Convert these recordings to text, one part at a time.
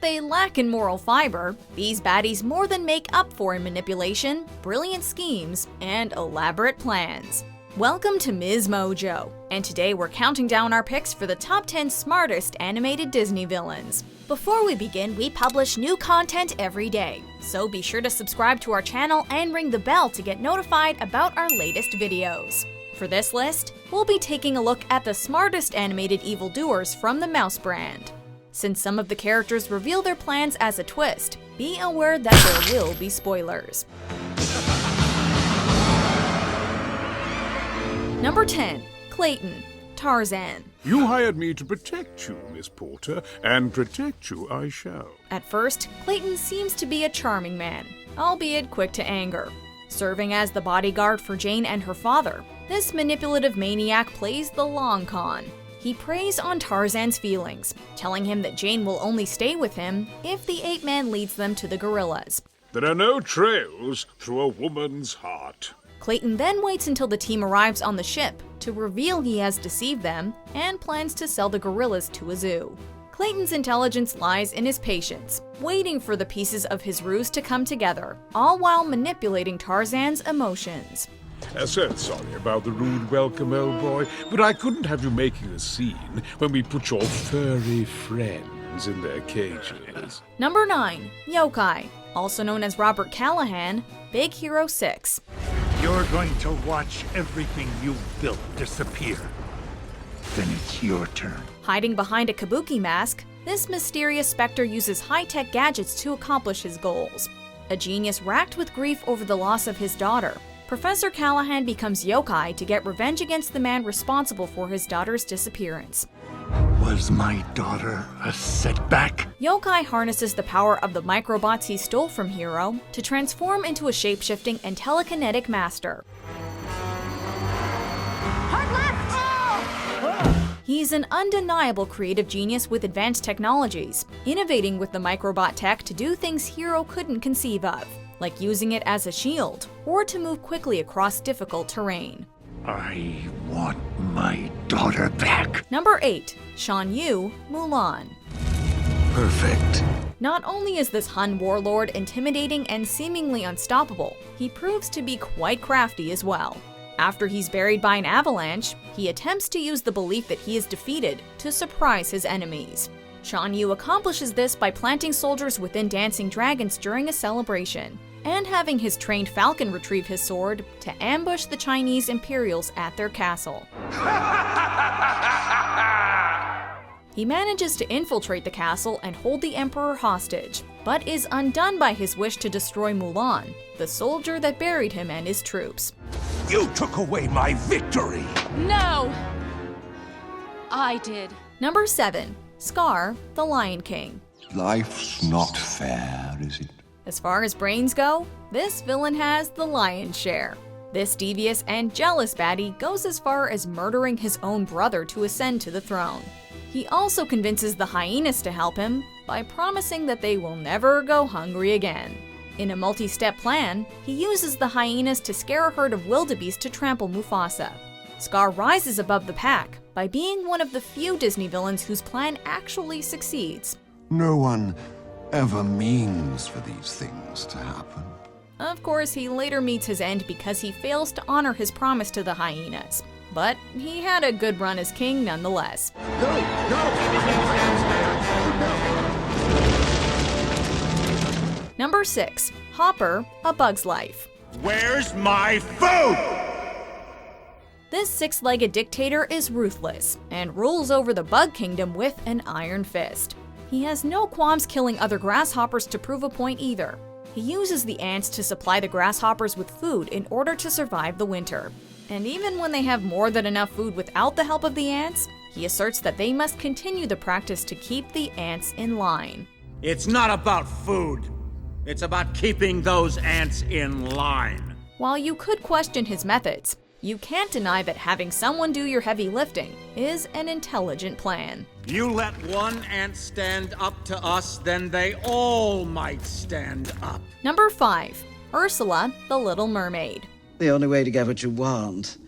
that they lack in moral fiber, these baddies more than make up for in manipulation, brilliant schemes, and elaborate plans. Welcome to MsMojo, and today we're counting down our picks for the top 10 smartest animated Disney villains. Before we begin, we publish new content every day, so be sure to subscribe to our channel and ring the bell to get notified about our latest videos. For this list, we'll be taking a look at the smartest animated evildoers from the Mouse brand. Since some of the characters reveal their plans as a twist, be aware that there will be spoilers. Number 10. Clayton Tarzan. You hired me to protect you, Miss Porter, and protect you I shall. At first, Clayton seems to be a charming man, albeit quick to anger. Serving as the bodyguard for Jane and her father, this manipulative maniac plays the long con. He preys on Tarzan's feelings, telling him that Jane will only stay with him if the ape man leads them to the gorillas. There are no trails through a woman's heart. Clayton then waits until the team arrives on the ship to reveal he has deceived them and plans to sell the gorillas to a zoo. Clayton's intelligence lies in his patience, waiting for the pieces of his ruse to come together, all while manipulating Tarzan's emotions. So sorry about the rude welcome, old boy, but I couldn't have you making a scene when we put your furry friends in their cages. Number 9. Yokai, also known as Robert Callaghan, Big Hero 6. You're going to watch everything you built disappear. Then it's your turn. Hiding behind a kabuki mask, this mysterious specter uses high-tech gadgets to accomplish his goals. A genius racked with grief over the loss of his daughter, Professor Callaghan becomes Yokai to get revenge against the man responsible for his daughter's disappearance. Was my daughter a setback? Yokai harnesses the power of the microbots he stole from Hero to transform into a shape-shifting and telekinetic master. He's an undeniable creative genius with advanced technologies, innovating with the microbot tech to do things Hero couldn't conceive of, like using it as a shield, or to move quickly across difficult terrain. I want my daughter back. Number 8. Shan Yu, Mulan. Perfect. Not only is this Hun warlord intimidating and seemingly unstoppable, he proves to be quite crafty as well. After he's buried by an avalanche, he attempts to use the belief that he is defeated to surprise his enemies. Shan Yu accomplishes this by planting soldiers within dancing dragons during a celebration, and having his trained falcon retrieve his sword to ambush the Chinese Imperials at their castle. He manages to infiltrate the castle and hold the Emperor hostage, but is undone by his wish to destroy Mulan, the soldier that buried him and his troops. You took away my victory! No! I did. Number 7. Scar, the Lion King. Life's not fair, is it? As far as brains go, this villain has the lion's share. This devious and jealous baddie goes as far as murdering his own brother to ascend to the throne. He also convinces the hyenas to help him by promising that they will never go hungry again. In a multi-step plan, he uses the hyenas to scare a herd of wildebeest to trample Mufasa. Scar rises above the pack by being one of the few Disney villains whose plan actually succeeds. No one ever means for these things to happen. Of course, he later meets his end because he fails to honor his promise to the hyenas. But he had a good run as king nonetheless. Number 6. Hopper, A Bug's Life. Where's my food? This six-legged dictator is ruthless and rules over the bug kingdom with an iron fist. He has no qualms killing other grasshoppers to prove a point either. He uses the ants to supply the grasshoppers with food in order to survive the winter. And even when they have more than enough food without the help of the ants, he asserts that they must continue the practice to keep the ants in line. It's not about food. It's about keeping those ants in line. While you could question his methods, you can't deny that having someone do your heavy lifting is an intelligent plan. You let one ant stand up to us, then they all might stand up. Number 5. Ursula, the Little Mermaid. The only way to get what you want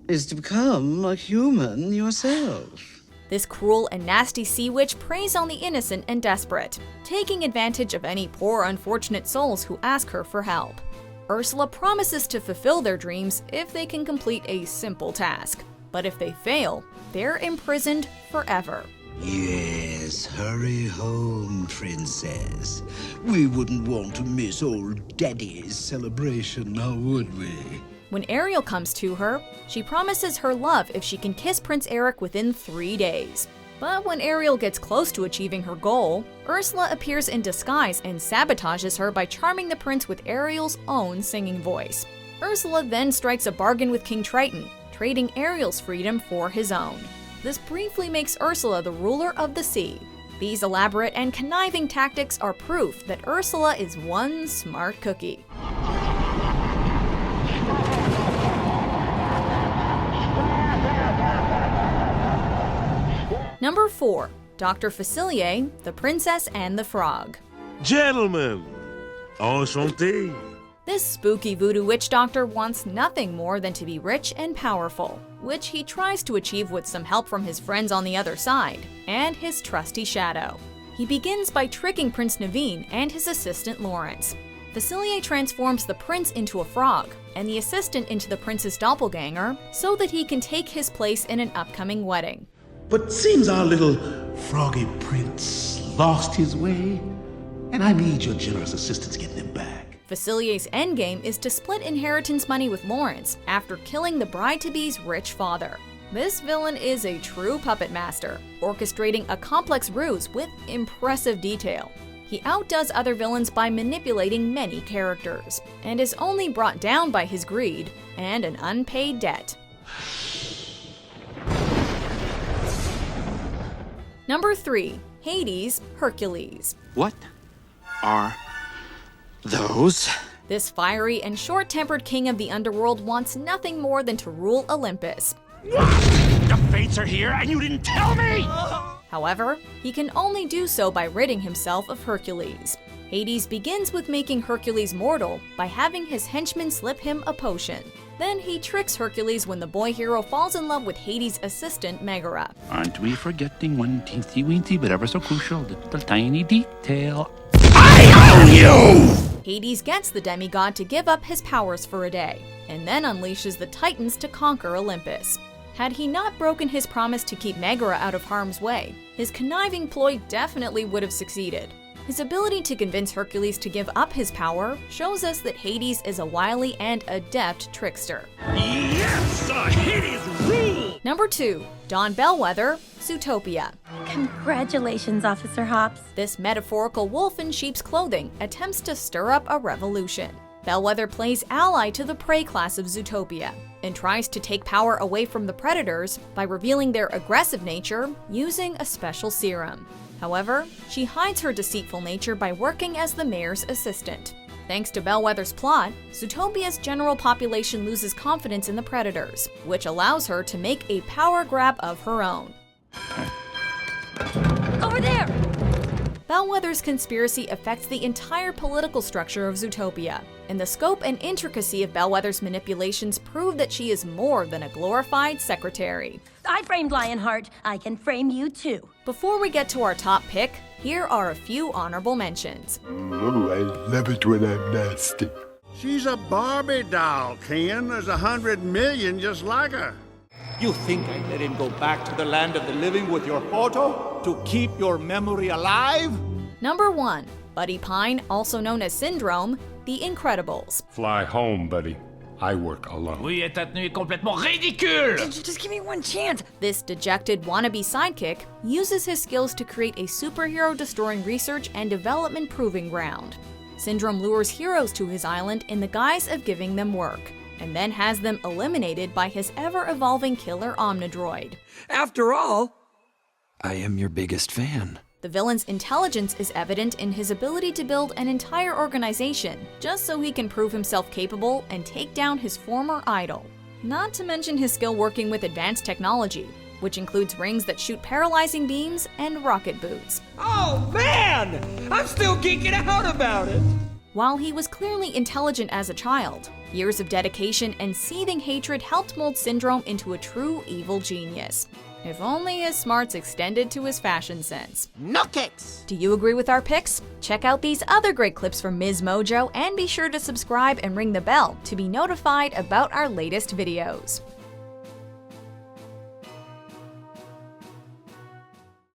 is to become a human yourself. This cruel and nasty sea witch preys on the innocent and desperate, taking advantage of any poor unfortunate souls who ask her for help. Ursula promises to fulfill their dreams if they can complete a simple task, but if they fail, they're imprisoned forever. Yes, hurry home, princess. We wouldn't want to miss old Daddy's celebration, now would we? When Ariel comes to her, she promises her love if she can kiss Prince Eric within 3 days. But when Ariel gets close to achieving her goal, Ursula appears in disguise and sabotages her by charming the prince with Ariel's own singing voice. Ursula then strikes a bargain with King Triton, trading Ariel's freedom for his own. This briefly makes Ursula the ruler of the sea. These elaborate and conniving tactics are proof that Ursula is one smart cookie. Number 4. Dr. Facilier, the Princess and the Frog. Gentlemen, enchanté. This spooky voodoo witch doctor wants nothing more than to be rich and powerful, which he tries to achieve with some help from his friends on the other side, and his trusty shadow. He begins by tricking Prince Naveen and his assistant Lawrence. Facilier transforms the prince into a frog, and the assistant into the prince's doppelganger, so that he can take his place in an upcoming wedding. But seems our little froggy prince lost his way, and I need your generous assistance getting him back. Facilier's endgame is to split inheritance money with Lawrence after killing the bride-to-be's rich father. This villain is a true puppet master, orchestrating a complex ruse with impressive detail. He outdoes other villains by manipulating many characters, and is only brought down by his greed and an unpaid debt. Number 3. Hades, Hercules. What are those? This fiery and short-tempered king of the underworld wants nothing more than to rule Olympus. The fates are here and you didn't tell me! However, he can only do so by ridding himself of Hercules. Hades begins with making Hercules mortal by having his henchmen slip him a potion. Then he tricks Hercules when the boy hero falls in love with Hades' assistant Megara. Aren't we forgetting one teensy-weensy but ever so crucial little tiny detail? I own you! Hades gets the demigod to give up his powers for a day, and then unleashes the Titans to conquer Olympus. Had he not broken his promise to keep Megara out of harm's way, his conniving ploy definitely would have succeeded. His ability to convince Hercules to give up his power shows us that Hades is a wily and adept trickster. Yes, Hades rule! Number 2. Don Bellwether, Zootopia. Congratulations, Officer Hops. This metaphorical wolf in sheep's clothing attempts to stir up a revolution. Bellwether plays ally to the prey class of Zootopia, and tries to take power away from the predators by revealing their aggressive nature using a special serum. However, she hides her deceitful nature by working as the mayor's assistant. Thanks to Bellwether's plot, Zootopia's general population loses confidence in the predators, which allows her to make a power grab of her own. Over there! Bellwether's conspiracy affects the entire political structure of Zootopia, and the scope and intricacy of Bellwether's manipulations prove that she is more than a glorified secretary. I framed Lionheart. I can frame you too. Before we get to our top pick, here are a few honorable mentions. Oh, I love it when I'm nasty. She's a Barbie doll, Ken. There's 100 million just like her. You think I let him go back to the land of the living with your photo to keep your memory alive? Number 1. Buddy Pine, also known as Syndrome, The Incredibles. Fly home, buddy. I work alone. Oui, et cette nuit est complètement ridicule! Just give me one chance. This dejected wannabe sidekick uses his skills to create a superhero-destroying research and development proving ground. Syndrome lures heroes to his island in the guise of giving them work, and then has them eliminated by his ever-evolving killer Omnidroid. After all, I am your biggest fan. The villain's intelligence is evident in his ability to build an entire organization, just so he can prove himself capable and take down his former idol. Not to mention his skill working with advanced technology, which includes rings that shoot paralyzing beams and rocket boots. Oh man! I'm still geeking out about it! While he was clearly intelligent as a child, years of dedication and seething hatred helped mold Syndrome into a true evil genius. If only his smarts extended to his fashion sense. No kicks! Do you agree with our picks? Check out these other great clips from MsMojo and be sure to subscribe and ring the bell to be notified about our latest videos.